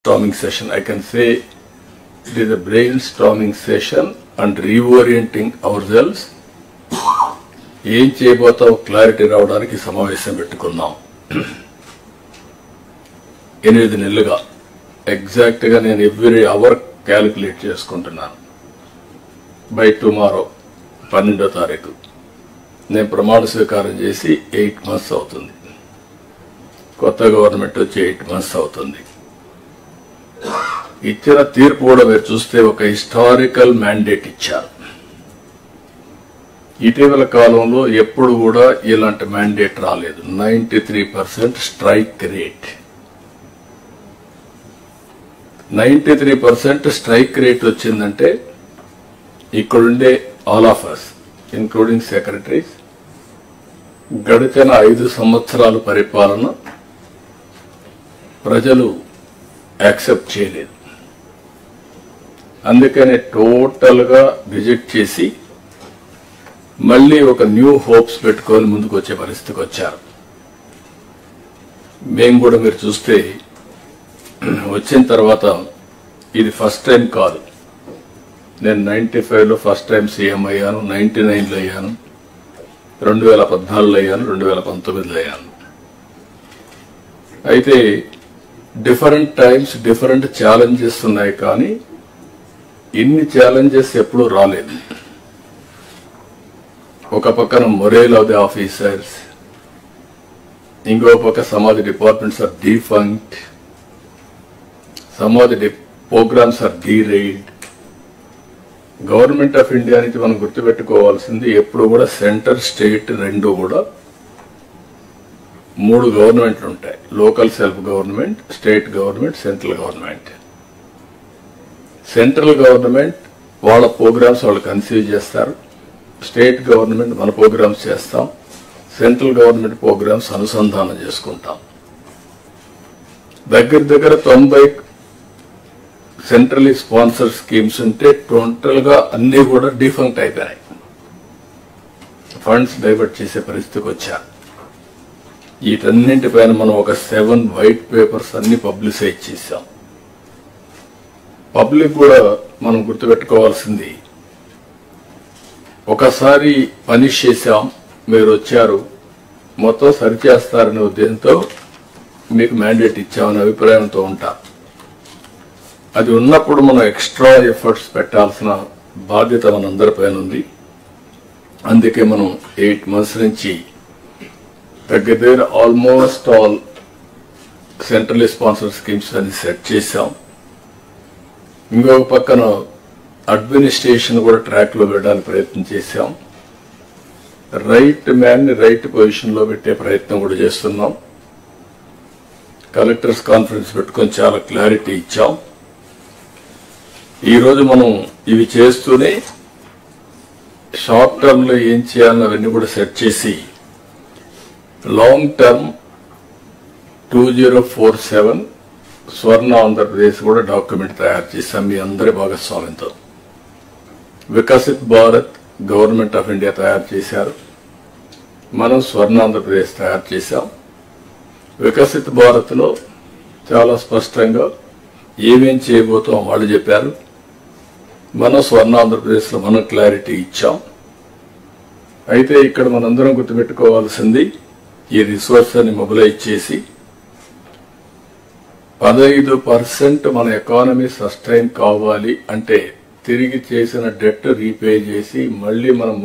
brainstorming session. I can say it is a brainstorming session and reorienting ourselves. ఏం చేయబోతావు clarity రావడానికి సమావేశం పెట్టుకున్నాం. 8 నెలలుగా ఎగ్జాక్ట్ గా నేను ఎవ్రీ అవర్ క్యాలిక్యులేట్ చేసుకుంటున్నాను. బై టుమారో 12వ తారీఖు నేను ప్రమాణ స్వీకారం చేసి 8 months అవుతుంది. కొత్త గవర్నమెంట్ వచ్చి 8 months అవుతుంది. ఇచ్చిన తీర్పు కూడా మీరు చూస్తే ఒక హిస్టారికల్ మ్యాండేట్ ఇచ్చారు. ఇటీవల కాలంలో ఎప్పుడు కూడా ఇలాంటి మ్యాండేట్ రాలేదు. 93% స్ట్రైక్ రేట్. 93% స్ట్రైక్ రేట్ వచ్చిందంటే ఇక్కడుండే all of us including secretaries గడిచిన 5 సంవత్సరాల పరిపాలన ప్రజలు యాక్సెప్ట్ చేయలేదు. అందుకనే టోటల్ గా రిజెక్ట్ చేసి మళ్లీ ఒక న్యూ హోప్స్ పెట్టుకొని ముందుకు వచ్చే పరిస్థితికి వచ్చారు. మేము కూడా మీరు చూస్తే వచ్చిన తర్వాత ఇది ఫస్ట్ టైం కాదు. నేను 95లో ఫస్ట్ టైం సీఎం అయ్యాను, 99లో అయ్యాను, 2014లో అయ్యాను, 2019లో అయ్యాను. అయితే డిఫరెంట్ టైమ్స్ డిఫరెంట్ ఛాలెంజెస్ ఉన్నాయి, కానీ ఇన్ని ఛాలెంజెస్ ఎప్పుడూ రాలేదు. ఒక పక్కన మొరేల్ ఆఫ్ ది ఆఫీసర్స్, ఇంకో పక్క some of the departments are defunct, some of the programmes are derailed. Government of India నుంచి మనం గుర్తుపెట్టుకోవాల్సింది ఎప్పుడు కూడా సెంటర్ స్టేట్ రెండు కూడా 3 గవర్నమెంట్లు ఉంటాయి. Local self government, state government, central government. Central government వాళ్ళ ప్రోగ్రామ్స్ వాళ్ళు కన్సీవ్ చేస్తారు, స్టేట్ గవర్నమెంట్ మన ప్రోగ్రామ్స్ చేస్తాం, సెంట్రల్ గవర్నమెంట్ ప్రోగ్రామ్స్ అనుసంధానం చేసుకుంటాం. దగ్గర 90 సెంట్రలీ స్పాన్సర్ స్కీమ్స్ ఉంటే టోటల్ గా అన్ని కూడా డిఫంక్ట్ అయిపోయాయి. ఫండ్స్ డైవర్ట్ చేసే పరిస్థితికి వచ్చారు. వీటన్నింటిపైన మనం ఒక 7 వైట్ పేపర్స్ అన్ని పబ్లిసైజ్ చేశాం. పబ్లిక్ కూడా మనం గుర్తుపెట్టుకోవాల్సింది, ఒకసారి పనిష్ చేశాం, మీరు వచ్చారు, మొత్తం సరిచేస్తారనే ఉద్దేశంతో మీకు మ్యాండేట్ ఇచ్చామనే అభిప్రాయంతో ఉంటారు. అది ఉన్నప్పుడు మనం ఎక్స్ట్రా ఎఫర్ట్స్ పెట్టాల్సిన బాధ్యత మనందరిపైన ఉంది. అందుకే మనం 8 months నుంచి దగ్గర almost all central sponsor schemes అని సెట్ చేశాం. ఇంకొక పక్కన అడ్మినిస్ట్రేషన్ కూడా ట్రాక్ లో పెట్టడానికి ప్రయత్నం చేశాం. రైట్ మ్యాన్ ని రైట్ పొజిషన్ లో పెట్టే ప్రయత్నం కూడా చేస్తున్నాం. కలెక్టర్స్ కాన్ఫరెన్స్ పెట్టుకొని చాలా క్లారిటీ ఇచ్చాం. ఈ రోజు మనం ఇవి చేస్తూనే షార్ట్ టర్మ్ లో ఏం చేయాలని అవన్నీ కూడా సెట్ చేసి లాంగ్ టర్మ్ 2047 స్వర్ణ ఆంధ్రప్రదేశ్ కూడా డాక్యుమెంట్ తయారు చేశాం మీ అందరి భాగస్వామ్యంతో. Viksit Bharat government of India తయారు చేశారు, మనం స్వర్ణ ఆంధ్రప్రదేశ్ తయారు చేశాం. వికసిత్ భారత్ లో చాలా స్పష్టంగా ఏమేం చేయబోతాం వాళ్ళు చెప్పారు. మనం స్వర్ణ ఆంధ్రప్రదేశ్ లో మనం క్లారిటీ ఇచ్చాం. అయితే ఇక్కడ మనందరం గుర్తుపెట్టుకోవాల్సింది, ఈ రిసోర్స్ అని మొబిలైజ్ చేసి 15% మన ఎకానమీ సస్టైన్ కావాలి అంటే తిరిగి చేసిన డెట్ రీపే చేసి మళ్లీ మనం